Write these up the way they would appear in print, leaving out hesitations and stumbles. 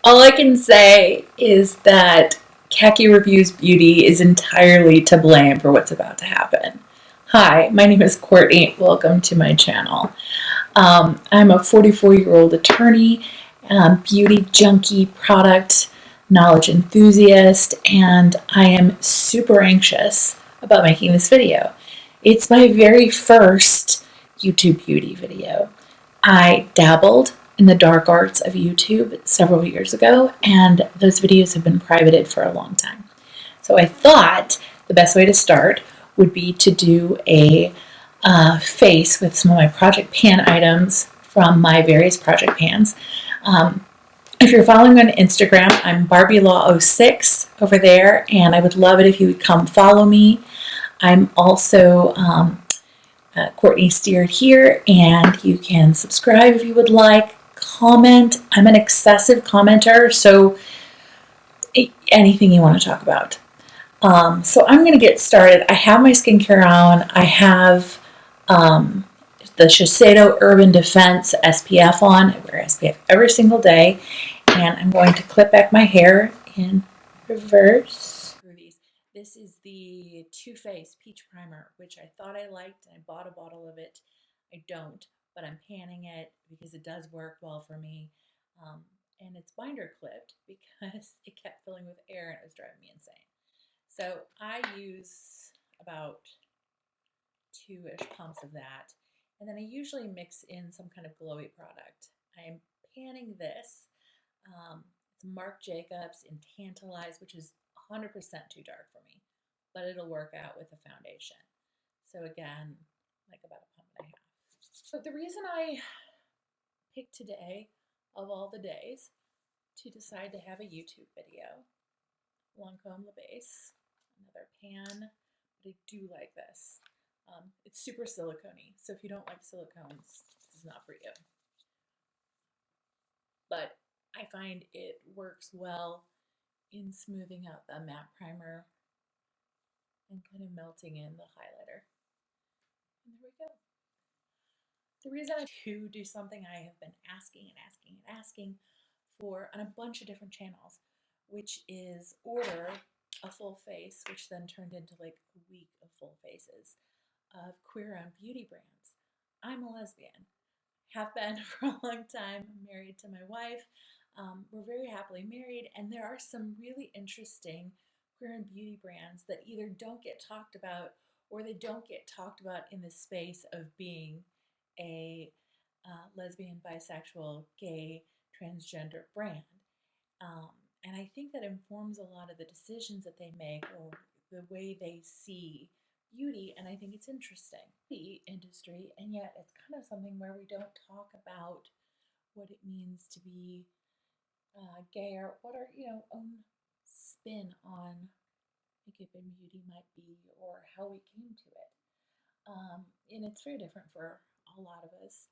All I can say is that Khaki Reviews Beauty is entirely to blame for what's about to happen. Hi, my name is Courtney. Welcome to my channel. I'm a 44-year-old attorney, beauty junkie, product knowledge enthusiast, and I am super anxious about making this video. It's my very first YouTube beauty video. I dabbled in the dark arts of YouTube several years ago, and those videos have been privated for a long time. So I thought the best way to start would be to do a face with some of my project pan items from my various project pans. If you're following me on Instagram, I'm BarbieLaw06 over there, and I would love it if you would come follow me. I'm also Courtney Steered here, and you can subscribe if you would like, comment. I'm an excessive commenter, so anything you want to talk about. So I'm going to get started. I have my skincare on. I have the Shiseido Urban Defense SPF on. I wear SPF every single day, and I'm going to clip back my hair in reverse. This is the Too Faced Peach Primer, which I thought I liked, and I bought a bottle of it. I don't, but I'm panning it because it does work well for me. And it's binder clipped because it kept filling with air and it was driving me insane. So I use about 2-ish pumps of that. And then I usually mix in some kind of glowy product. I am panning this. It's Marc Jacobs in Tantalize, which is 100% too dark for me, but it'll work out with the foundation. So again, like about a pump and a half. So the reason I picked today, of all the days, to decide to have a YouTube video, Lancome base, another pan, but I do like this. It's super silicone-y, so if you don't like silicones, this is not for you. But I find it works well in smoothing out the matte primer and kind of melting in the highlighter. And there we go. The reason I do something I have been asking for on a bunch of different channels, which is order a full face, which then turned into like a week of full faces of queer-owned beauty brands. I'm a lesbian, have been for a long time, married to my wife. We're very happily married, and there are some really interesting queer-owned beauty brands that either don't get talked about or they don't get talked about in the space of being a lesbian, bisexual, gay, transgender brand. And I think that informs a lot of the decisions that they make or the way they see beauty, and I think it's interesting. The industry, and yet it's kind of something where we don't talk about what it means to be gay or what our own spin on makeup and beauty might be or how we came to it. And it's very different for a lot of us.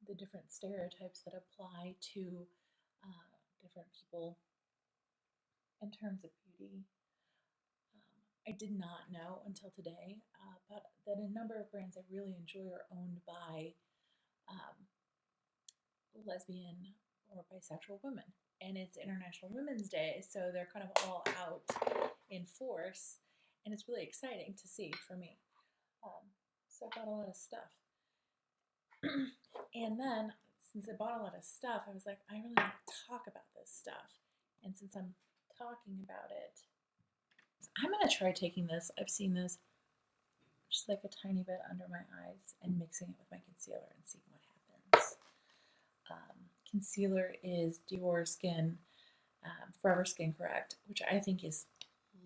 The different stereotypes that apply to different people in terms of beauty. I did not know until today but that a number of brands I really enjoy are owned by lesbian or bisexual women. And it's International Women's Day, so they're kind of all out in force, and it's really exciting to see for me. So I bought a lot of stuff. And then, since I bought a lot of stuff, I was like, I really want to talk about this stuff. And since I'm talking about it, I'm going to try taking this. I've seen this just like a tiny bit under my eyes and mixing it with my concealer and seeing what happens. Concealer is Dior Skin Forever Skin Correct, which I think is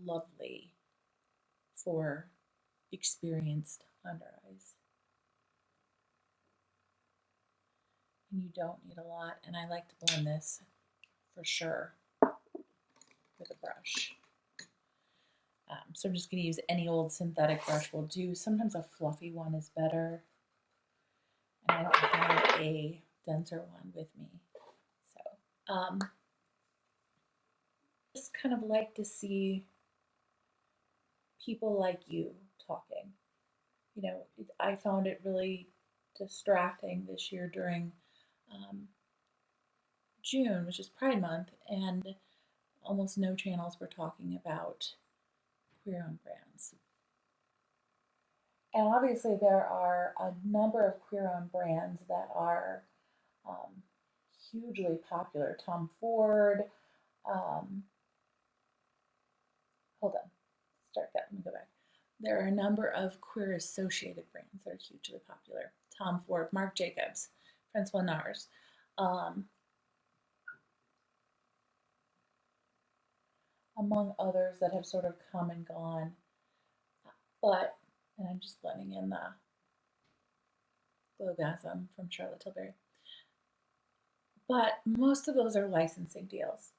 lovely for experienced under eyes. And you don't need a lot, and I like to blend this for sure with a brush. So I'm just going to use any old synthetic brush will do. Sometimes a fluffy one is better. And I don't have a denser one with me. So just kind of like to see people like you talking. You know, I found it really distracting this year during June, which is Pride Month, and almost no channels were talking about queer-owned brands. And obviously there are a number of queer-owned brands that are hugely popular. Tom Ford, hold on, start that, let me go back. There are a number of queer associated brands that are hugely popular. Tom Ford, Marc Jacobs, François Nars, among others that have sort of come and gone. But, and I'm just blending in the Glowgasm from Charlotte Tilbury. But most of those are licensing deals.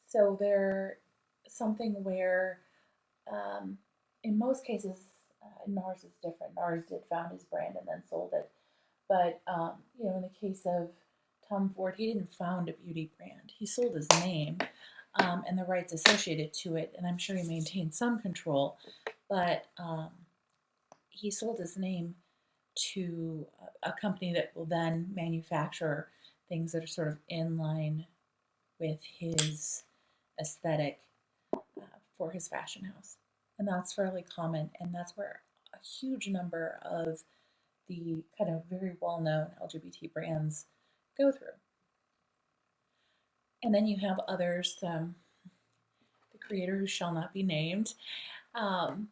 So they're something where, in most cases, NARS is different. NARS did found his brand and then sold it. But, in the case of Tom Ford, he didn't found a beauty brand. He sold his name and the rights associated to it, and I'm sure he maintained some control. But he sold his name to a company that will then manufacture things that are sort of in line with his aesthetic for his fashion house. And that's fairly common, and that's where a huge number of the kind of very well-known LGBT brands go through. And then you have others, the creator who shall not be named, and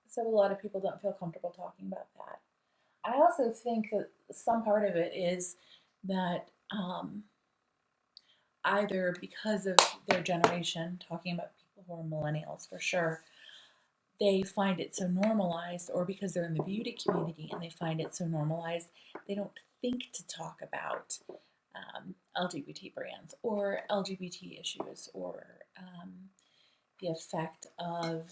so a lot of people don't feel comfortable talking about that. I also think that some part of it is that either because of their generation, talking about people who are millennials for sure, they find it so normalized, or because they're in the beauty community and they find it so normalized, they don't think to talk about LGBT brands or LGBT issues or the effect of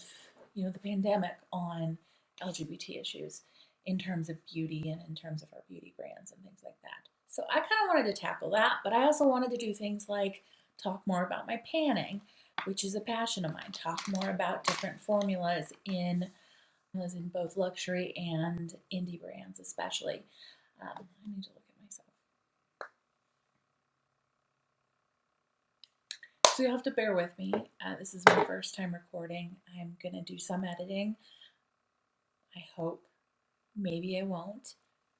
the pandemic on LGBT issues in terms of beauty and in terms of our beauty brands and things like that. So I kind of wanted to tackle that, but I also wanted to do things like talk more about my panning, which is a passion of mine. Talk more about different formulas in both luxury and indie brands, especially. I need to look at myself. So you'll have to bear with me. This is my first time recording. I'm going to do some editing. I hope. Maybe I won't.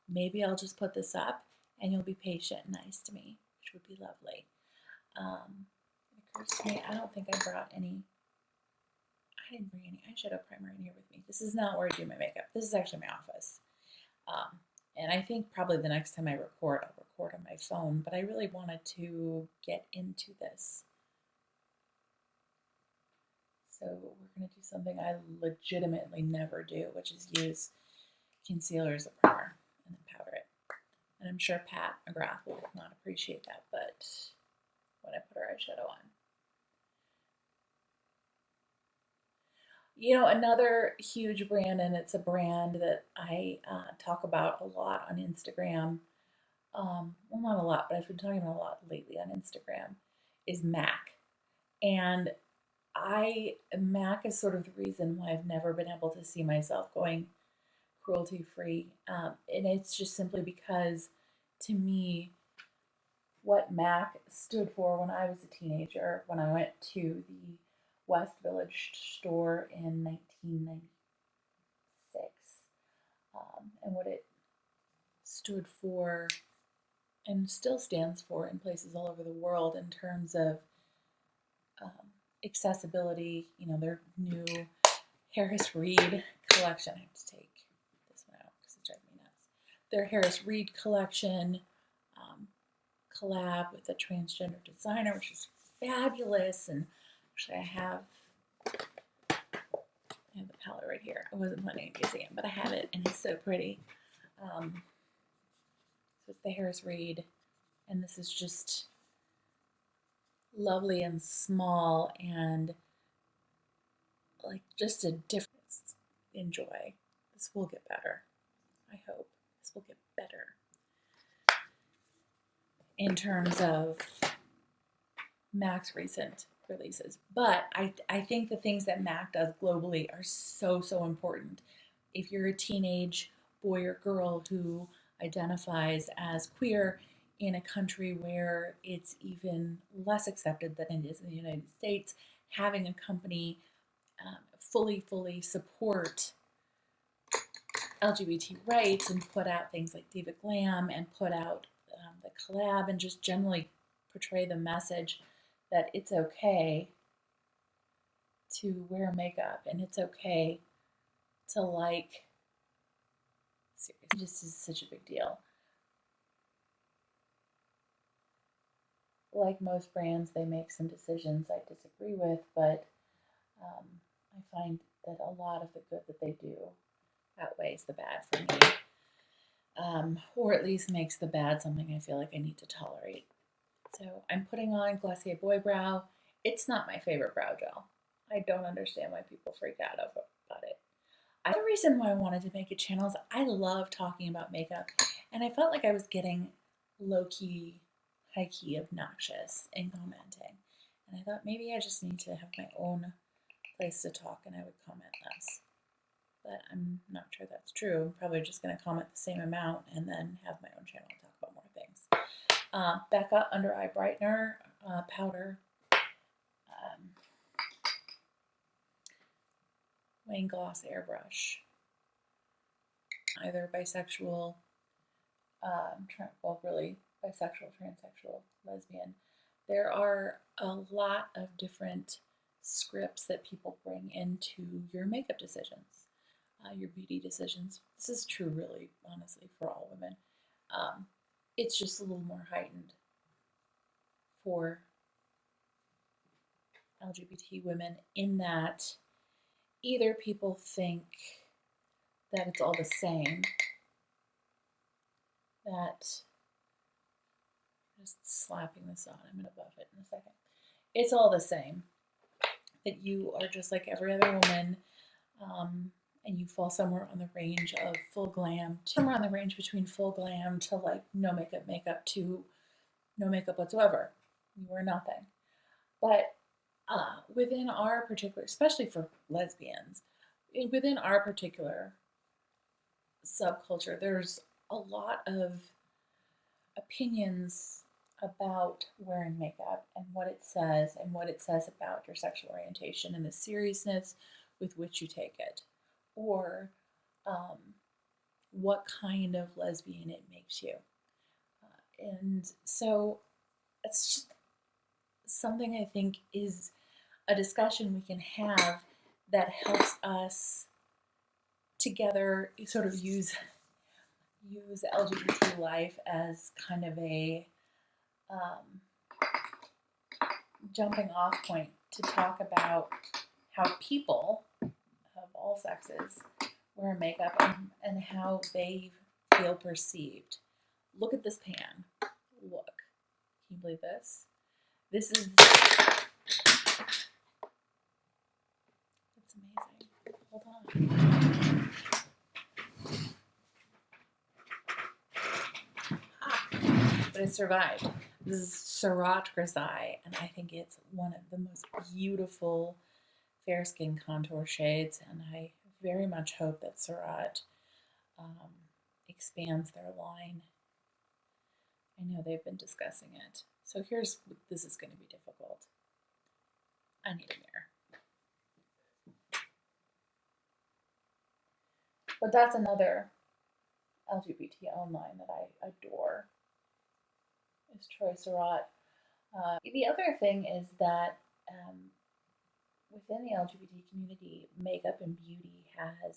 Maybe I'll just put this up and you'll be patient and nice to me, which would be lovely. It occurs to me, I don't think I brought any. I didn't bring any eyeshadow primer in here with me. This is not where I do my makeup. This is actually my office. And I think probably the next time I record, I'll record on my phone, but I really wanted to get into this. So we're going to do something I legitimately never do, which is use concealer as a primer and then powder it. And I'm sure Pat McGrath will not appreciate that, but when I put her eyeshadow on. Another huge brand, and it's a brand that I talk about a lot on Instagram. Well, not a lot, but I've been talking about a lot lately on Instagram, is MAC. And MAC is sort of the reason why I've never been able to see myself going cruelty-free. And it's just simply because, to me, what MAC stood for when I was a teenager, when I went to the West Village store in 1996, and what it stood for and still stands for in places all over the world in terms of accessibility. Their new Harris Reed collection. I have to take this one out because it's driving me nuts. Their Harris Reed collection collab with a transgender designer, which is fabulous. And actually, I have the palette right here. I wasn't planning on using it, but I have it, and it's so pretty. So it's the Harris Reed, and this is just lovely and small and like just a difference. Enjoy. This will get better. I hope this will get better in terms of MAC's recent releases. But I think the things that MAC does globally are so important. If you're a teenage boy or girl who identifies as queer in a country where it's even less accepted than it is in the United States, having a company fully support LGBT rights and put out things like Diva Glam and put out the collab and just generally portray the message that it's okay to wear makeup and it's okay to like, seriously, it just is such a big deal. Like most brands, they make some decisions I disagree with, but I find that a lot of the good that they do outweighs the bad for me, or at least makes the bad something I feel like I need to tolerate. So I'm putting on Grissaille Boy Brow. It's not my favorite brow gel. I don't understand why people freak out about it. The reason why I wanted to make a channel is I love talking about makeup, and I felt like I was getting low-key, high-key obnoxious in commenting. And I thought maybe I just need to have my own place to talk and I would comment less. But I'm not sure that's true. I'm probably just going to comment the same amount and then have my own channel and talk about more things. Becca Undereye Brightener powder. Wayne Gloss Airbrush. Either bisexual, really bisexual, transsexual, lesbian. There are a lot of different scripts that people bring into your makeup decisions, your beauty decisions. This is true, really, honestly, for all women. It's just a little more heightened for LGBT women in that either people think that it's all the same, that, just slapping this on, I'm going to buff it in a second. It's all the same, that you are just like every other woman, and you fall somewhere on the range of full glam, somewhere on the range between full glam to like no makeup to no makeup whatsoever. You wear nothing. But within our particular, especially for lesbians, within our particular subculture, there's a lot of opinions about wearing makeup and what it says about your sexual orientation and the seriousness with which you take it, or what kind of lesbian it makes you. And so it's just something I think is a discussion we can have that helps us together sort of use LGBT life as kind of a jumping off point to talk about how people of all sexes wear makeup and how they feel perceived. Look at this pan. Look. Can you believe this? This is... It's amazing. Hold on. But it survived. This is Surratt Grissaille, and I think it's one of the most beautiful fair skin contour shades, and I very much hope that Surratt expands their line. I know they've been discussing it. So this is going to be difficult. I need a mirror. But that's another LGBT owned line that I adore, is Troy Surratt. The other thing is that within the LGBT community, makeup and beauty has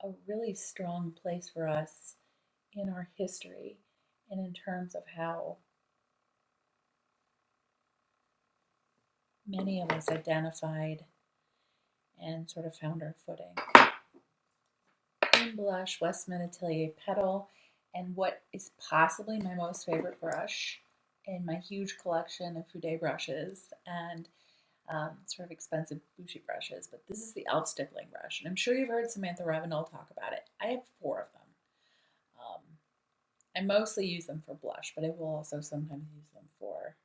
a really strong place for us in our history and in terms of how many of us identified and sort of found our footing. Cream blush, Westman Atelier Petal, and what is possibly my most favorite brush in my huge collection of Fude brushes and sort of expensive bougie brushes, but this is the e.l.f. stippling brush, and I'm sure you've heard Samantha Revenel talk about it. I have 4 of them. I mostly use them for blush, but I will also sometimes use them for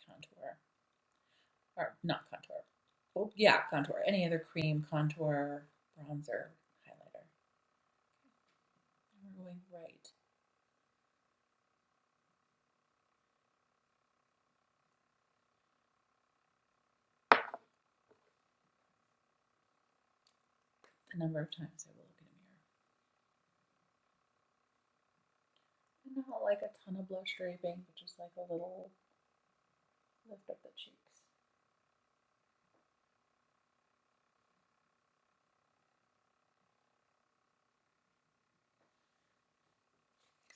contour, or not contour, Oh, yeah, contour. Any other cream, contour, bronzer, highlighter. And we're going right. The number of times I will look in a mirror. And not like a ton of blush draping, but just like a little lift up the cheeks.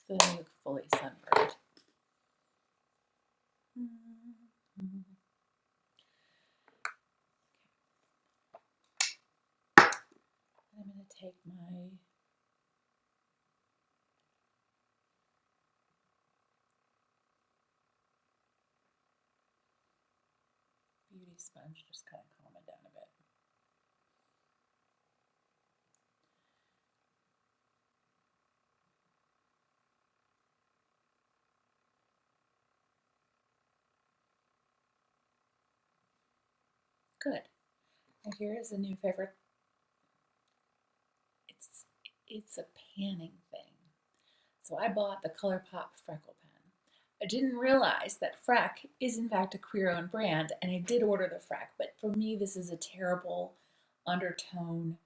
So then you look fully sunburned. Mm-hmm. I'm going to take my beauty sponge, just kind of calm it down a bit. Good. And here is a new favorite. It's a panning thing. So I bought the ColourPop Freckle Pen. I didn't realize that Freck is in fact a queer-owned brand, and I did order the Freck, but for me this is a terrible undertone.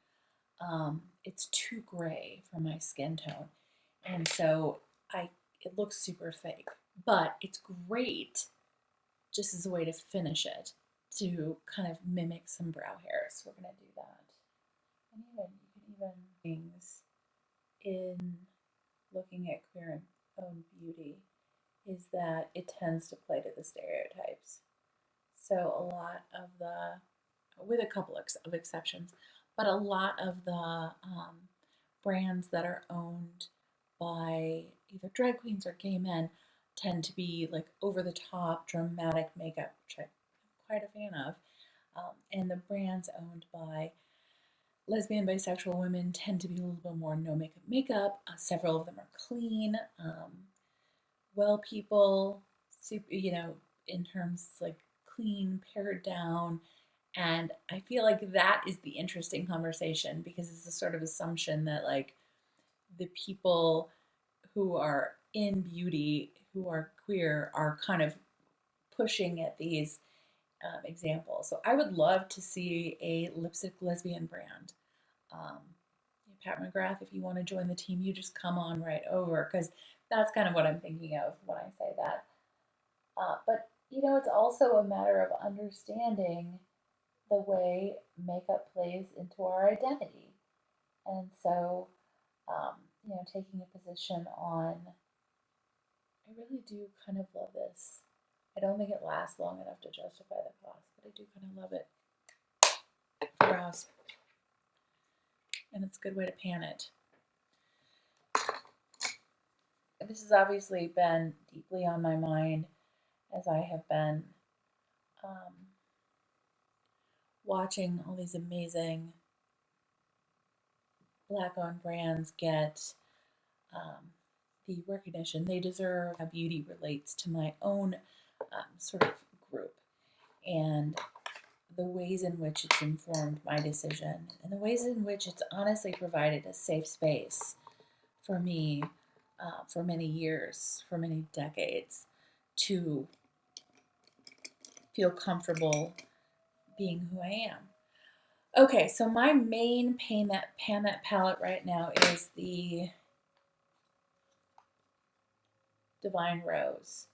It's too gray for my skin tone, and so it looks super fake, but it's great just as a way to finish it, to kind of mimic some brow hairs. So we're going to do that. And you can even things in looking at queer-owned beauty is that it tends to play to the stereotypes. So a lot of with a couple of exceptions, but a lot of the brands that are owned by either drag queens or gay men tend to be like over-the-top dramatic makeup, which I'm quite a fan of. And the brands owned by lesbian, bisexual women tend to be a little bit more no makeup. Several of them are clean, well people, super, in terms like clean, pared down. And I feel like that is the interesting conversation, because it's a sort of assumption that like the people who are in beauty, who are queer, are kind of pushing at these examples. So I would love to see a lipstick lesbian brand. Pat McGrath, if you want to join the team, you just come on right over, because that's kind of what I'm thinking of when I say that. But it's also a matter of understanding the way makeup plays into our identity. And so, taking a position on, I really do kind of love this. I don't think it lasts long enough to justify the cost, but I do kind of love it. Brows. And it's a good way to pan it. This has obviously been deeply on my mind as I have been watching all these amazing Black-owned brands get the recognition they deserve. How beauty relates to my own sort of group, and the ways in which it's informed my decision, and the ways in which it's honestly provided a safe space for me for many years, for many decades, to feel comfortable being who I am. Okay, so my main pan that palette right now is the Divine Rose.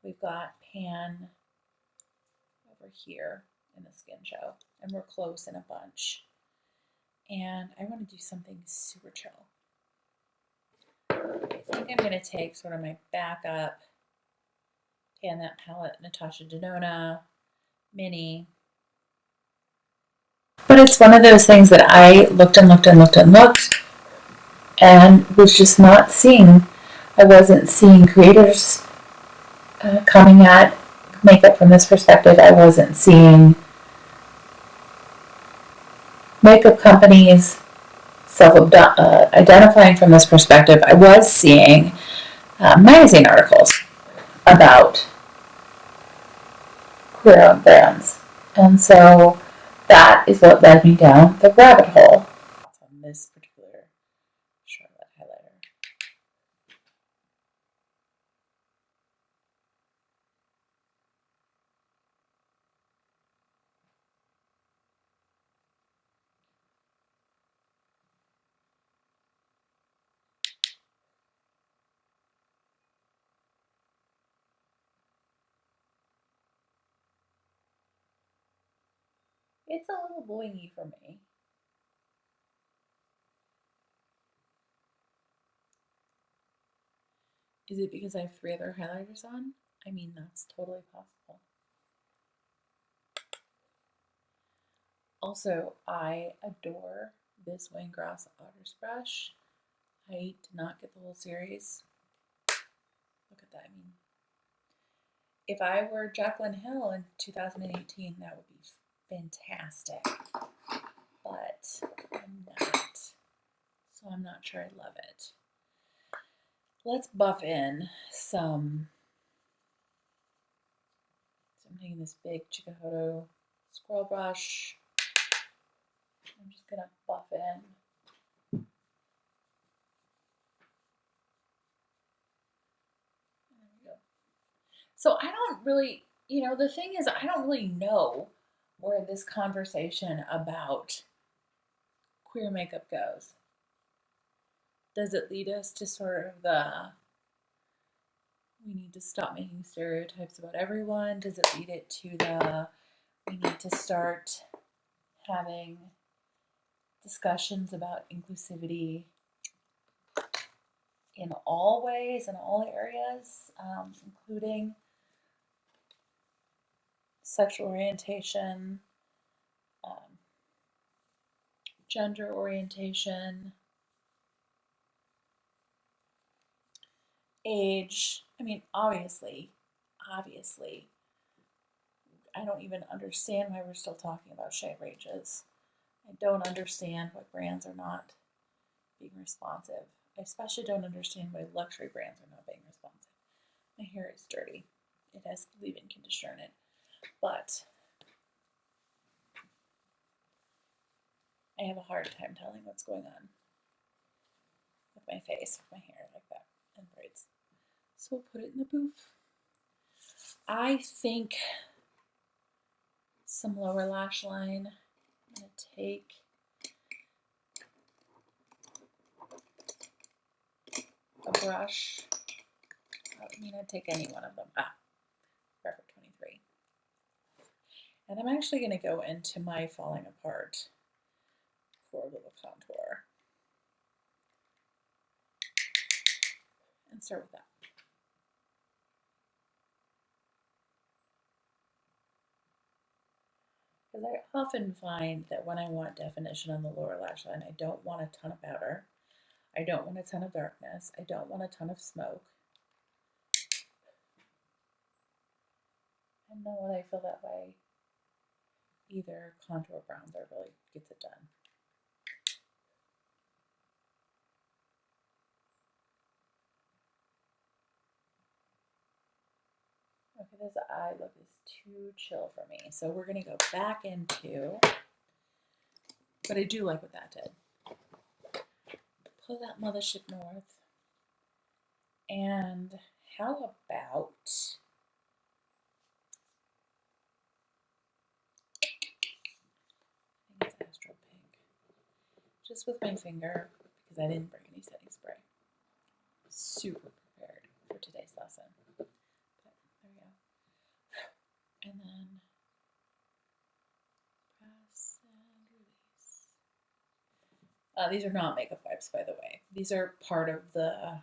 We've got pan over here in the skin show, and we're close in a bunch. And I want to do something super chill. I think I'm going to take sort of my backup pan that palette, Natasha Denona Mini. But it's one of those things that I looked and was just not seeing. I wasn't seeing creators coming at makeup from this perspective. I wasn't seeing makeup companies self-identifying from this perspective. I was seeing magazine articles about queer-owned brands. And so that is what led me down the rabbit hole. On this particular Charlotte highlighter. It's a little boingy for me. Is it because I have 3 other highlighters on? I mean, that's totally possible. Also, I adore this Wingrass Otters brush. I did not get the whole series. Look at that. I mean, if I were Jaclyn Hill in 2018, that would be fantastic. But I'm not. So I'm not sure I love it. Let's buff in some. So I'm taking this big Chikuhodo scroll brush. I'm just going to buff in. There we go. So I don't really, the thing is, I don't really know where this conversation about queer makeup goes. Does it lead us to sort of we need to stop making stereotypes about everyone? Does it lead it to we need to start having discussions about inclusivity in all ways, in all areas, including sexual orientation, gender orientation, age? I mean, obviously, I don't even understand why we're still talking about shade ranges. I don't understand why brands are not being responsive. I especially don't understand why luxury brands are not being responsive. My hair is dirty. It has leave-in conditioner in it. But I have a hard time telling what's going on with my face, with my hair like that, and braids. So we'll put it in the booth. I think some lower lash line. I'm going to take a brush. I'm going to take any one of them. Forever 23. And I'm actually going to go into my Falling Apart for a little contour. And start with that. Because I often find that when I want definition on the lower lash line, I don't want a ton of powder. I don't want a ton of darkness. I don't want a ton of smoke. And then when I feel that way, either contour bronzer really gets it done. Okay, this eye look is too chill for me. So we're going to go back into, but I do like what that did. Pull that mothership north. And how about I think it's Astral Pink. Just with my finger, because I didn't bring any setting spray. Super prepared for today's lesson. But there we go. And then press and release. These are not makeup wipes, by the way. These are part of the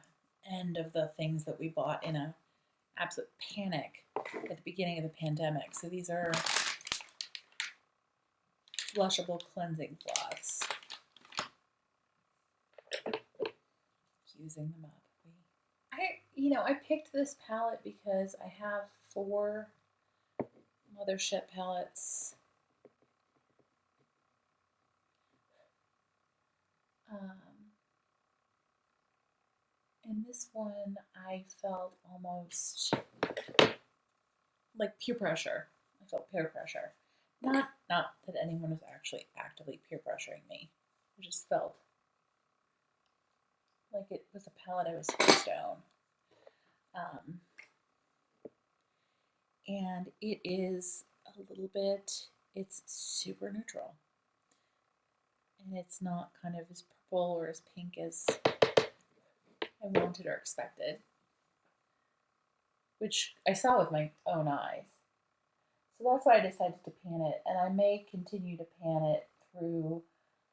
end of the things that we bought in a absolute panic at the beginning of the pandemic. So these are flushable cleansing cloths. Using them up. I picked this palette because I have 4 mothership palettes. And this one I felt almost like peer pressure. I felt peer pressure. Not that anyone was actually actively peer pressuring me. I just felt like it was a palette I was supposed to own. And it is a little bit, it's super neutral. And it's not kind of as purple or as pink as I wanted or expected, which I saw with my own eyes. So that's why I decided to pan it, and I may continue to pan it through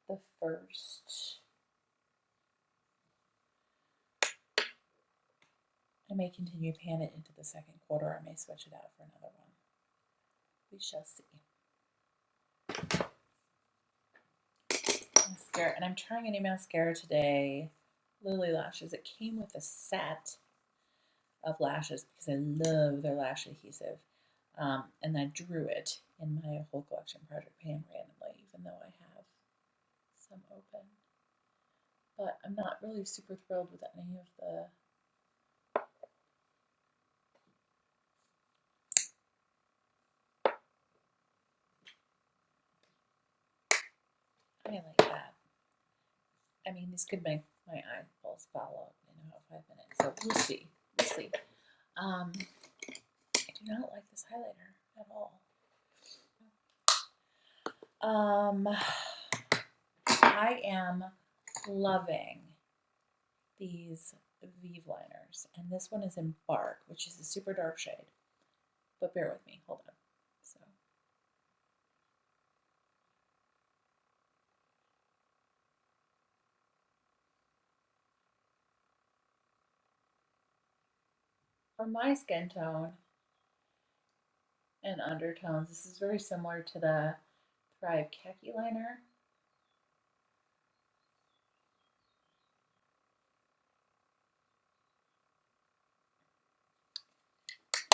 the first. I may continue to pan it into the second quarter. I may switch it out for another one. We shall see. Mascara, and I'm trying a new mascara today. Lily Lashes. It came with a set of lashes because I love their lash adhesive. And I drew it in my whole collection project pan randomly, even though I have some open. But I'm not really super thrilled with any of the I like that. I mean, this could make my eyeballs fall out in about 5 minutes, so we'll see. We'll see. I do not like this highlighter at all. I am loving these Vive liners, and this one is in Bark, which is a super dark shade. But bear with me, hold on. So. For my skin tone and undertones, this is very similar to the Thrive Khaki liner.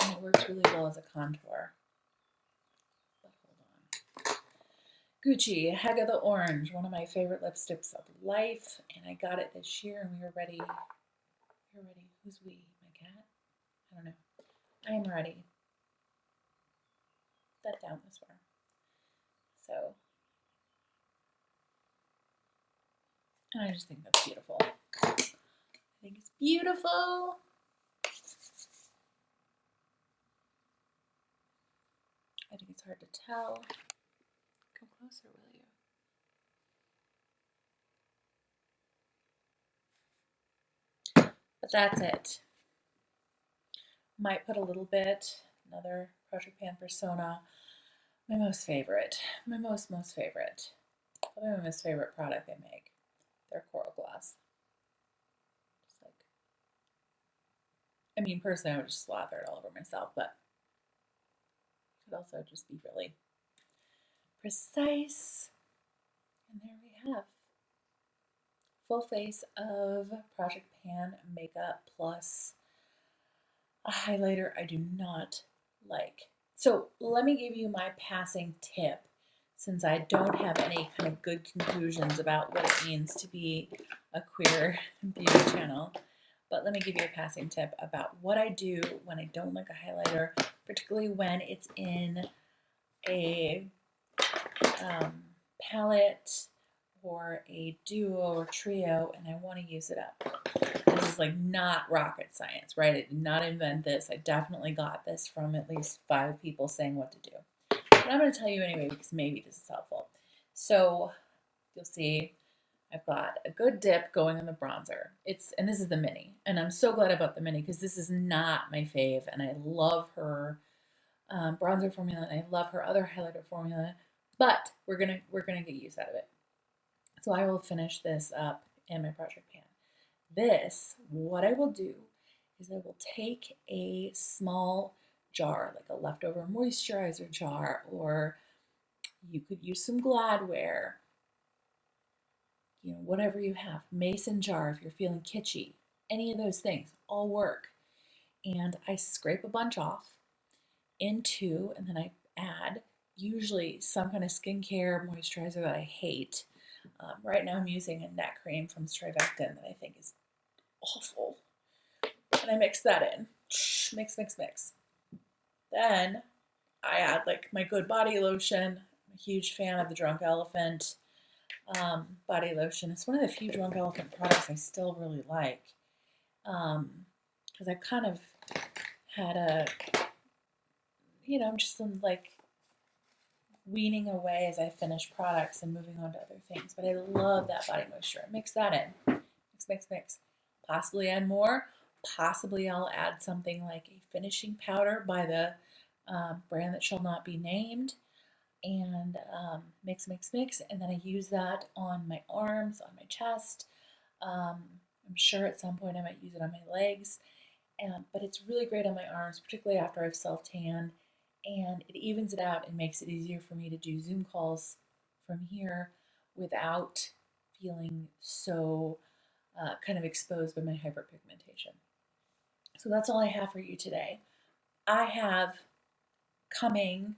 And it works really well as a contour. But hold on. Gucci, Hega the Orange, one of my favorite lipsticks of life. And I got it this year, and we were ready. You're ready. Who's we? My cat? I don't know. I am ready. That down this far. So, and I just think that's beautiful. I think it's beautiful. I think it's hard to tell. Come closer, will you? But that's it. Might put a little bit, another Project Pan Persona. My most favorite. My most favorite. Probably my most favorite product they make. Their Coral Gloss. Just like, I mean, personally, I would just slather it all over myself, but it could also just be really precise. And there we have full face of Project Pan makeup plus a highlighter I do not like. So let me give you my passing tip, since I don't have any kind of good conclusions about what it means to be a queer beauty channel. But let me give you a passing tip about what I do when I don't like a highlighter, particularly when it's in a palette or a duo or trio and I want to use it up. This is like not rocket science, right? I did not invent this. I definitely got this from at least 5 people saying what to do. But I'm going to tell you anyway because maybe this is helpful. So you'll see I've got a good dip going on the bronzer. And this is the mini. And I'm so glad about the mini because this is not my fave. And I love her bronzer formula and I love her other highlighter formula. But we're gonna get use out of it. So I will finish this up in my Project Pan. This, what I will do is I will take a small jar, like a leftover moisturizer jar, or you could use some Gladware, whatever you have, mason jar if you're feeling kitschy, any of those things all work. And I scrape a bunch off into, and then I add usually some kind of skincare moisturizer that I hate. Right now I'm using a neck cream from Strivectin that I think is awful. And I mix that in. Mix. Then I add like my Good Body Lotion. I'm a huge fan of the Drunk Elephant body lotion. It's one of the few Drunk Elephant products I still really like, because I've kind of had a, I'm just like weaning away as I finish products and moving on to other things. But I love that body moisture. Mix that in. Mix. Possibly add more. Possibly I'll add something like a finishing powder by the brand that shall not be named. And mix. And then I use that on my arms, on my chest. I'm sure at some point I might use it on my legs. But it's really great on my arms, particularly after I've self-tanned. And it evens it out and makes it easier for me to do Zoom calls from here without feeling so kind of exposed by my hyperpigmentation. So that's all I have for you today. I have coming,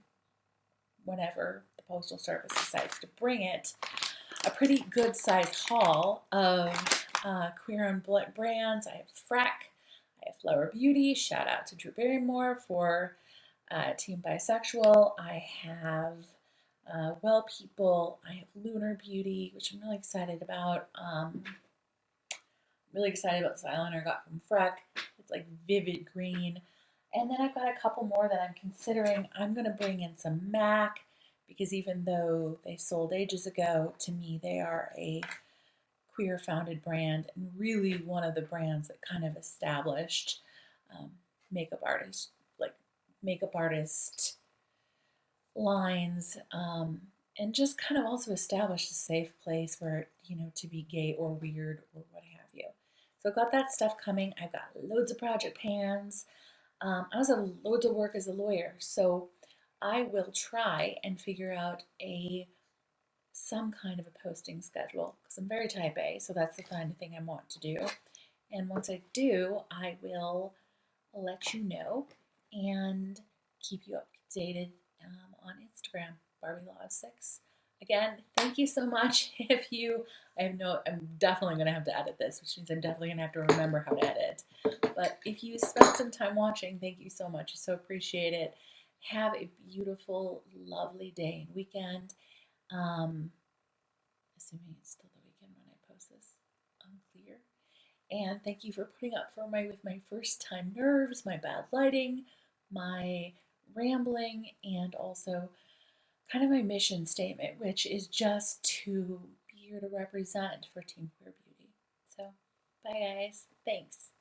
whenever the Postal Service decides to bring it, a pretty good size haul of queer-owned brands. I have Freck, I have Flower Beauty, shout out to Drew Barrymore for Team Bisexual. I have Well People, I have Lunar Beauty, which I'm really excited about. Really excited about this eyeliner I got from Freck. It's like vivid green. And then I've got a couple more that I'm considering. I'm going to bring in some MAC, because even though they sold ages ago, to me they are a queer founded brand and really one of the brands that kind of established makeup artist lines, and just kind of also established a safe place where, to be gay or weird or what have you. So I've got that stuff coming. I've got loads of project pans. I also have loads of work as a lawyer, so I will try and figure out some kind of a posting schedule, because I'm very type A, so that's the kind of thing I want to do. And once I do, I will let you know and keep you updated on Instagram, Barbie Law of 6. Again, thank you so much. I'm definitely going to have to edit this, which means I'm definitely going to have to remember how to edit. But if you spent some time watching, thank you so much. I so appreciate it. Have a beautiful, lovely day and weekend. Assuming it's still the weekend when I post this, unclear. And thank you for putting up with my first time nerves, my bad lighting, my rambling, and also kind of my mission statement, which is just to be here to represent for Team Queer Beauty. So, bye guys. Thanks.